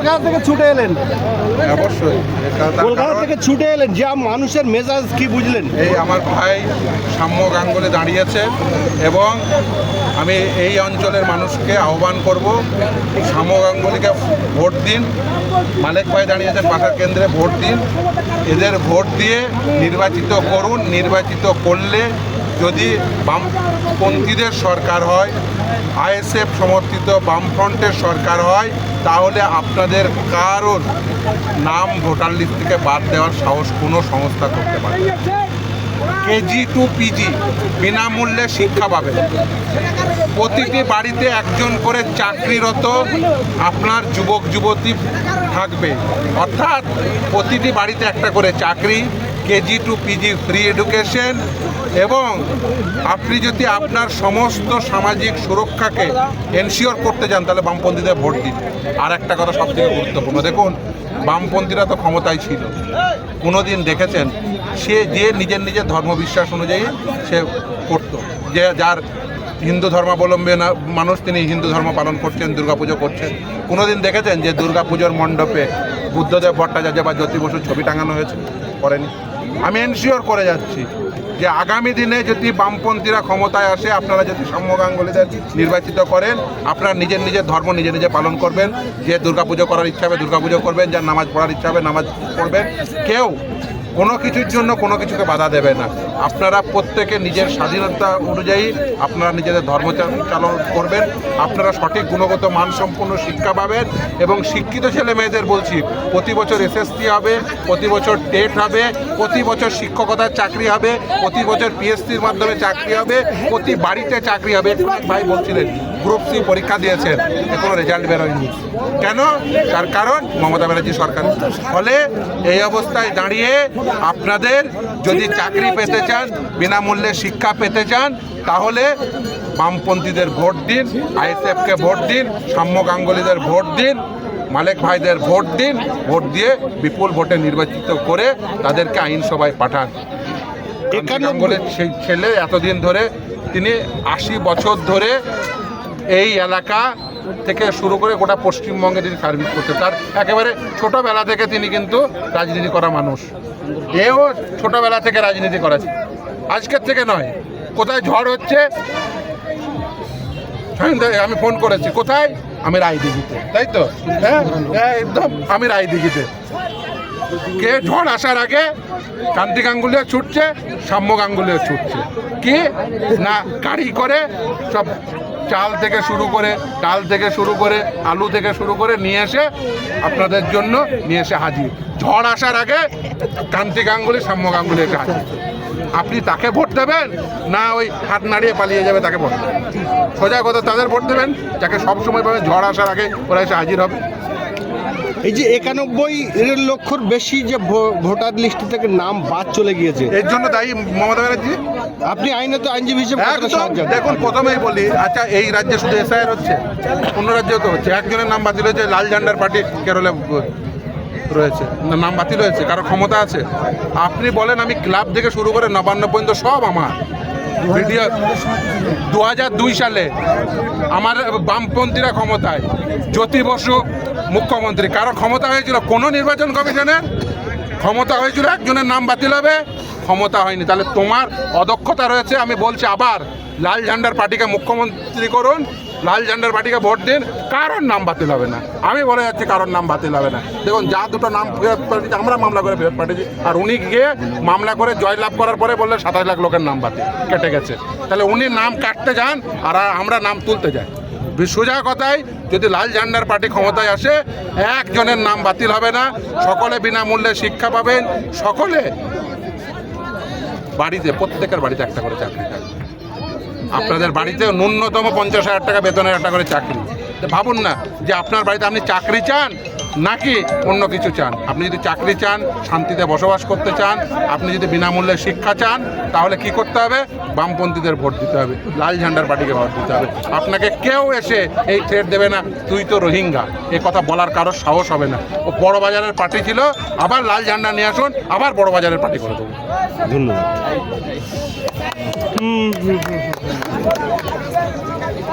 কলকাতা থেকে ছুটে এলেন, অবশ্যই কলকাতা থেকে ছুটে এলেন, যে মানুষের মেজাজ কি বুঝলেন? এই আমার ভাই সাম্য গাঙ্গুলি দাঁড়িয়েছে এবং আমি এই অঞ্চলের মানুষকে আহ্বান করব, সাম্য গাঙ্গুলিকে ভোট দিন। মালেক ভাই দাঁড়িয়েছেন পাশার কেন্দ্রে, ভোট দিন, এদের ভোট দিয়ে নির্বাচিত করুন। নির্বাচিত করলে যদি বামপন্থীদের সরকার হয়, আইএসএফ সমর্থিত বামফ্রন্টের সরকার হয়, তাহলে আপনাদের কারোর নাম ভোটার লিস্ট থেকে বাদ দেওয়ার সাহস কোনো সংস্থা করতে পারে না। কেজি টু পিজি বিনামূল্যে শিক্ষা পাবেন। প্রতিটি বাড়িতে একজন করে চাকরিরত আপনার যুবক যুবতী থাকবে, অর্থাৎ প্রতিটি বাড়িতে একটা করে চাকরি, KG two PG free education. এবং আপনি যদি আপনার সমস্ত সামাজিক সুরক্ষাকে এনশিওর করতে চান, তাহলে বামপন্থীদের ভোট দিন। আর একটা কথা সবথেকে গুরুত্বপূর্ণ, দেখুন বামপন্থীরা তো ক্ষমতায় ছিল, কোনো দিন দেখেছেন সে যে নিজের নিজের ধর্মবিশ্বাস অনুযায়ী সে করত, যে যার হিন্দু ধর্মাবলম্বী মানুষ তিনি হিন্দু ধর্ম পালন করছেন, দুর্গাপুজো করছেন। কোনো দিন দেখেছেন যে দুর্গাপুজোর মণ্ডপে বুদ্ধদেব ভট্টাচার্য বা জ্যোতি বসুর ছবি টাঙানো হয়েছে? করেনি। আমি এনশিওর করে যাচ্ছি যে আগামী দিনে যদি বামপন্থীরা ক্ষমতায় আসে, আপনারা যদি সাম্য গাঙ্গুলিদের নির্বাচিত করেন, আপনারা নিজের নিজের ধর্ম নিজে নিজে পালন করবেন। যে দুর্গাপুজো করার ইচ্ছা হবে দুর্গাপুজো করবেন, যার নামাজ পড়ার ইচ্ছা হবে নামাজ পড়বেন। কেউ কোনো কিছুর জন্য কোনো কিছুকে বাধা দেবে না। আপনারা প্রত্যেকে নিজের স্বাধীনতা অনুযায়ী আপনারা নিজেদের ধর্ম চালন করবেন। আপনারা সঠিক গুণগত মানসম্পন্ন শিক্ষা পাবেন এবং শিক্ষিত ছেলে মেয়েদের বলছি, প্রতি বছর এসএসসি হবে, প্রতি বছর টেট হবে, প্রতি বছর শিক্ষকতার চাকরি হবে, প্রতি বছর পিএসসির মাধ্যমে চাকরি হবে, প্রতি বাড়িতে চাকরি হবে। ভাই বলছিলেন গ্রুপ সি পরীক্ষা দিয়েছেন, এখনো রেজাল্ট বেরোয়নি। কেন? তার কারণ মমতা ব্যানার্জি সরকার। ফলে এই অবস্থায় দাঁড়িয়ে আপনাদের যদি চাকরি পেতে চান, বিনামূল্যে শিক্ষা পেতে চান, তাহলে বামপন্থীদের ভোট দিন, আইএসএফকে ভোট দিন, সাম্য গাঙ্গুলিদের ভোট দিন, মালেক ভাইদের ভোট দিন। ভোট দিয়ে বিপুল ভোটে নির্বাচিত করে তাদেরকে আইনসভায় পাঠান। গাঙ্গুলির সেই ছেলে এতদিন ধরে, তিনি 80 বছর ধরে এই এলাকা থেকে শুরু করে গোটা পশ্চিমবঙ্গে তিনি সার্ভিস করতে, তার একেবারে ছোটোবেলা থেকে তিনি কিন্তু রাজনীতি করা মানুষ। এও ছোটোবেলা থেকে রাজনীতি করেছে, আজকের থেকে নয়। কোথায় ঝড় হচ্ছে আমি ফোন করেছি, কোথায়? আমি রায়দিঘিতে, তাই তো? হ্যাঁ, একদম আমি রায়দিঘিতে। কে ঝড় আসার আগে কান্তি গাঙ্গুলিও ছুটছে, সাম্য গাঙ্গুলিও ছুটছে। কি না গাড়ি করে সব চাল থেকে শুরু করে, ডাল থেকে শুরু করে, আলু থেকে শুরু করে নিয়ে এসে আপনাদের জন্য নিয়ে এসে হাজির। ঝড় আসার আগে কান্তি গাঙ্গুলি, সাম্য গাঙ্গুলি এসে হাজির। আপনি তাকে ভোট দেবেন না ওই হাত নাড়িয়ে পালিয়ে যাবে তাকে ভোট দেবেন? সোজা কথা, তাদের ভোট দেবেন যাকে সবসময় পাবেন ঝড় আসার আগে ওরা এসে হাজির হবে। এই যে 91 লক্ষর বেশি যে ভোটার লিস্ট থেকে নাম বাদ চলে গিয়েছে, এর জন্য দায়ী মমতা ব্যানার্জি। আপনি আইনজীবী হিসেবে দেখুন, প্রথমেই বলি, আচ্ছা এই রাজ্যে শুধু এসআইআর হচ্ছে? অন্য রাজ্যেও তো হচ্ছে। একজনের নাম বাতিল হয়েছে, লাল ঝান্ডার পার্টি কেরলে রয়েছে, নাম বাতিল হয়েছে, কারো ক্ষমতা আছে? আপনি বলেন, আমি ক্লাব থেকে শুরু করে নবান্ন পর্যন্ত সব আমার ভিডিও। 2002 সালে আমার বামপন্থীরা ক্ষমতায়, জ্যোতি বসু মুখ্যমন্ত্রী, কারো ক্ষমতা হয়েছিল? কোনো নির্বাচন কমিশনের ক্ষমতা হয়েছিল একজনের নাম বাতিল হবে? ক্ষমতা হয়নি। তাহলে তোমার অদক্ষতা রয়েছে। আমি বলছি আবার, লাল ঝান্ডার পার্টিকে মুখ্যমন্ত্রী করুন, লাল ঝান্ডার পার্টিকে ভোট দিন, কারোর নাম বাতিল হবে না। আমি বলে যাচ্ছি কারোর নাম বাতিল হবে না। দেখুন, যা দুটো নাম ফেরত পাঠিয়েছি, আমরা মামলা করে ফেরত পাঠিয়েছি, আর উনি গিয়ে মামলা করে জয়লাভ করার পরে বললেন 27 লাখ লোকের নাম বাতিল কেটে গেছে। তাহলে উনি নাম কাটতে যান আর আমরা নাম তুলতে যাই। সোজা কথায়, যদি লাল ঝান্ডার পার্টি ক্ষমতায় আসে, একজনের নাম বাতিল হবে না, সকলে বিনামূল্যে শিক্ষা পাবেন, সকলে বাড়িতে, প্রত্যেকের বাড়িতে একটা করে চাকরি থাকবে। আপনাদের বাড়িতে ন্যূনতম 50,000 টাকা বেতনের একটা করে চাকরি। ভাবুন না যে আপনার বাড়িতে আপনি চাকরি চান নাকি অন্য কিছু চান। আপনি যদি চাকরি চান, শান্তিতে বসবাস করতে চান, আপনি যদি বিনামূল্যে শিক্ষা চান, তাহলে কি করতে হবে? বামপন্থীদের ভোট দিতে হবে, লাল ঝান্ডার পার্টিকে ভোট দিতে হবে। আপনাকে কেউ এসে এই থ্রেট দেবে না, তুই তো রোহিঙ্গা, এই কথা বলার কারোর সাহস হবে না। ও বড় বাজারের পার্টি ছিল, আবার লাল ঝান্ডা নিয়ে আসুন, আবার বড় বাজারের পার্টি করে দেবো। ধন্যবাদ।